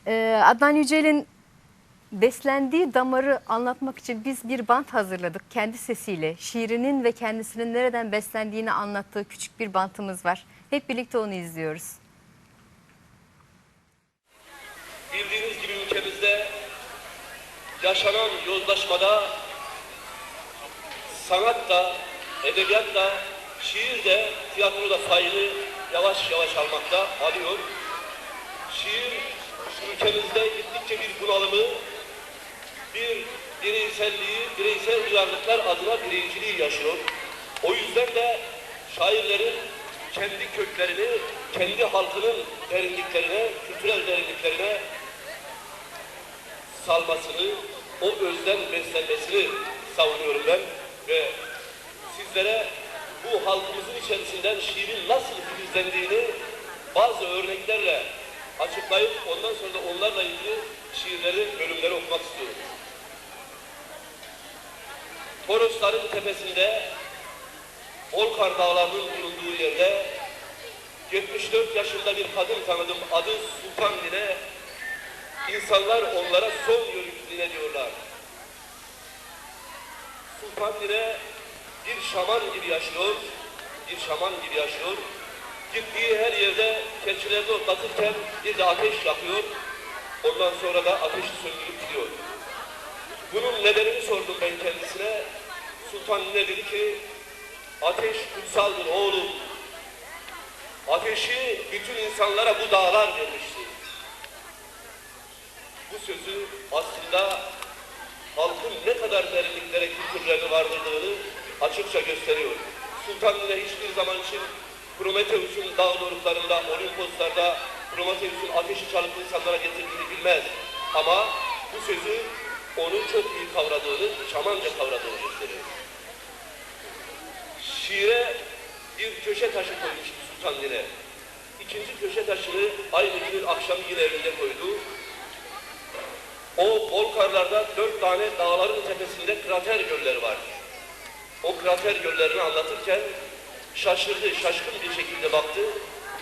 Adnan Yücel'in beslendiği damarı anlatmak için biz bir bant hazırladık kendi sesiyle. Şiirinin ve kendisinin nereden beslendiğini anlattığı küçük bir bantımız var. Hep birlikte onu izliyoruz. Bildiğiniz gibi ülkemizde yaşanan yozlaşmada sanat da, edebiyat da, şiir de, tiyatro da payını yavaş yavaş alıyor. Şiir ülkemizde gittikçe bir bunalımı, bir bireyselliği, bireysel duyarlılıklar adına bireyciliği yaşıyor. O yüzden de şairlerin kendi köklerini, kendi halkının derinliklerine, kültürel derinliklerine salmasını, o özden beslenmesini savunuyorum ben ve sizlere bu halkımızın içerisinden şiirin nasıl filizlendiğini bazı örneklerle açıklayıp ondan sonra da onlarla ilgili bölümleri okumak istiyorum. Torosların tepesinde Bolkar Dağları'nın bulunduğu yerde 74 yaşında bir kadın tanıdım. Adı Sultan Nine. İnsanlar onlara son yörük Nine diyorlar. Sultan Nine bir şaman gibi yaşıyor. Gittiği her yerde keçilerini otlatırken bir de ateş yakıyor. Ondan sonra da ateşi söndürüp gidiyor. Bunun nedenini sordum ben kendisine. Sultan Nine dedi ki, ateş kutsaldır oğlum. Ateşi bütün insanlara bu dağlar vermişti. Bu sözü aslında halkın ne kadar derinliklere, kültürlerini vardırdığını açıkça gösteriyor. Sultan Nine hiçbir zaman için Prometheus'un dağ doruklarında, Olimposlarda Prometheus'un ateşi çalıp insanlara getirdiğini bilmez. Ama bu sözü onun çok iyi kavradığını, şamanca kavradığını gösteriyor. Şiire bir köşe taşı koymuştu Sultan Nine. İkinci köşe taşını aynı günün akşamı yine evinde koydu. O Bolkarlarda 4 tane dağların tepesinde krater gölleri vardı. O krater göllerini anlatırken şaşırdı, şaşkın bir şekilde baktı.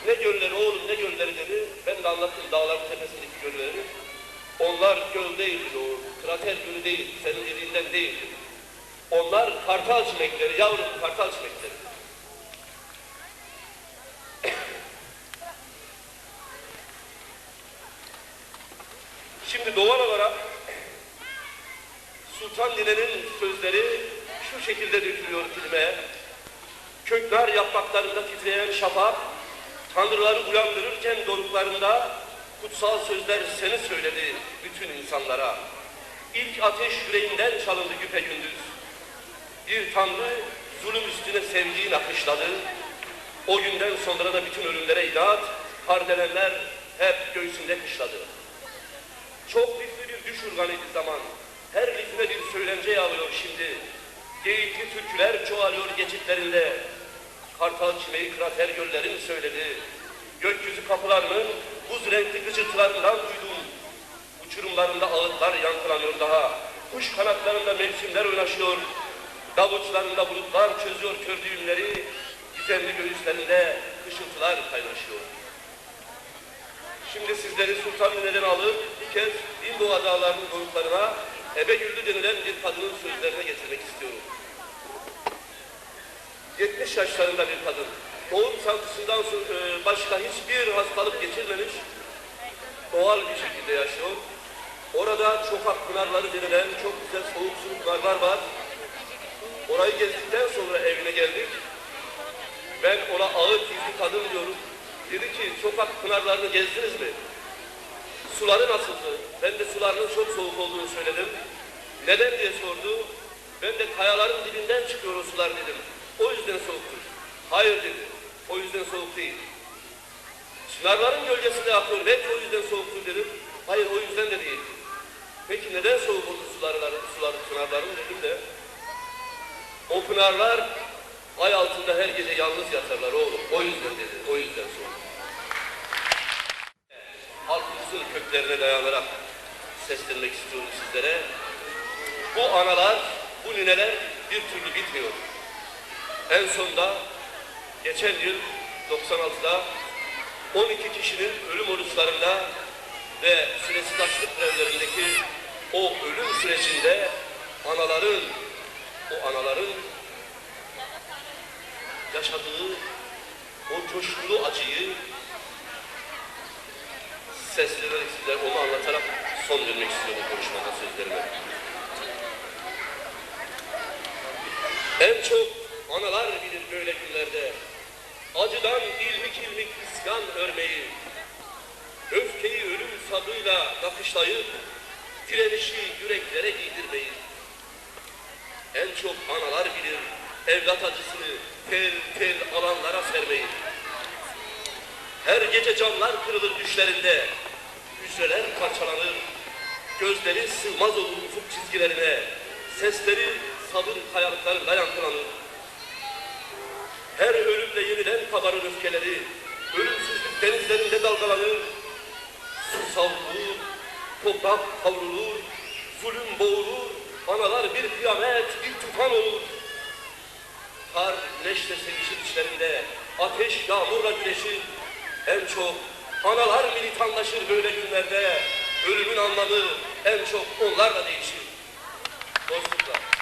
Ne gölleri oğlum, ne gölleri dedi. Ben de anlattım dağların tepesindeki gölleri. Onlar göl değildi, o krater gölü değil, senin dediğinden değildi. Onlar kartal çimekleri, yavrum kartal çimekleri. Şimdi doğal olarak Sultan Nine'nin sözleri şu şekilde dökülüyor dilime. Kökler yapraklarında titreyen şafak, tanrıları uyandırırken doruklarında kutsal sözler seni söyledi bütün insanlara. İlk ateş yüreğinden çalındı güpegündüz. Bir tanrı zulüm üstüne sevgiyi nakışladı. O günden sonra da bütün ölümlere inat, kardelenler hep göğsünde kışladı. Çok lifli bir düş urganıydı zaman. Her lifine bir söylence yağıyor şimdi. Geyikli türküler çoğalıyor geçitlerinde. Kartal çimeği krater göllerini söyledi. Gökyüzü kapılarının buz renkli gıcırtılarından duydum. Uçurumlarında ağıtlar yankılanıyor daha. Kuş kanatlarında mevsimler oynaşıyor. Davuçlarında bulutlar çözüyor kör düğümleri. Gizemli göğüslerinde ışıltılar kaynaşıyor. Şimdi sizleri Sultan Nine'den alıp bir kez Bindoğa Dağları'nın doruklarına Ebegüllü denilen bir kadının sözlerine getirmek istiyorum. 70 yaşlarında bir kadın. Doğum sancısından başka hiçbir hastalık geçirmemiş, doğal bir şekilde yaşıyor. Orada Çokak Pınarları denilen çok güzel soğuk su pınarlar var. Orayı gezdikten sonra evine geldik. Ben ona ağır yüzlü kadın diyorum. Dedi ki, Çokak Pınarlarını gezdiniz mi? Suları nasıldı? Ben de sularının çok soğuk olduğunu söyledim. Neden diye sordu. Ben de kayaların dibinden çıkıyor o sular dedim. O yüzden soğuktur. Hayır dedi. O yüzden soğuk değil. Çınarların gölgesinde akıyor. Hep o yüzden soğuktur dedim. Hayır o yüzden de değil. Peki neden soğuk oldu pınarların dedim de. O pınarlar ay altında her gece yalnız yatarlar oğlum. O yüzden dedi. O yüzden soğuk. Halkımızın köklerine dayanarak seslenmek istiyorum sizlere. Bu analar, bu nineler bir türlü bitmiyor. En sonunda geçen yıl 96'da 12 kişinin ölüm oruçlarında ve süresiz açlık grevlerindeki o ölüm sürecinde anaların yaşadığı o coşkulu acıyı seslenerek sizler onu anlatarak son vermek istiyorum konuşmada sözlerime. En çok analar bilir böyle günlerde acıdan ilmik ilmik isyan örmeyi, öfkeyi ölüm sabrıyla nakışlayıp direnişi yüreklere giydirmeyi. En çok analar bilir evlat acısını tel tel alanlara sermeyi. Her gece camlar kırılır düşlerinde, hücreler parçalanır, gözleri sığmaz olur ufuk çizgilerine, sesleri sabır kayalıklarında yankılanır. Her ölümle yeniden kabarır öfkeleri, ölümsüzlük denizlerinde dalgalanır. Su savrulur, toprak kavrulur, zulüm boğulur, analar bir kıyamet, bir tufan olur. Kar güneşle sevişir içlerinde, ateş yağmurla güneşir. En çok analar militanlaşır böyle günlerde, ölümün anlamı en çok onlarla değişir. Dostluklar.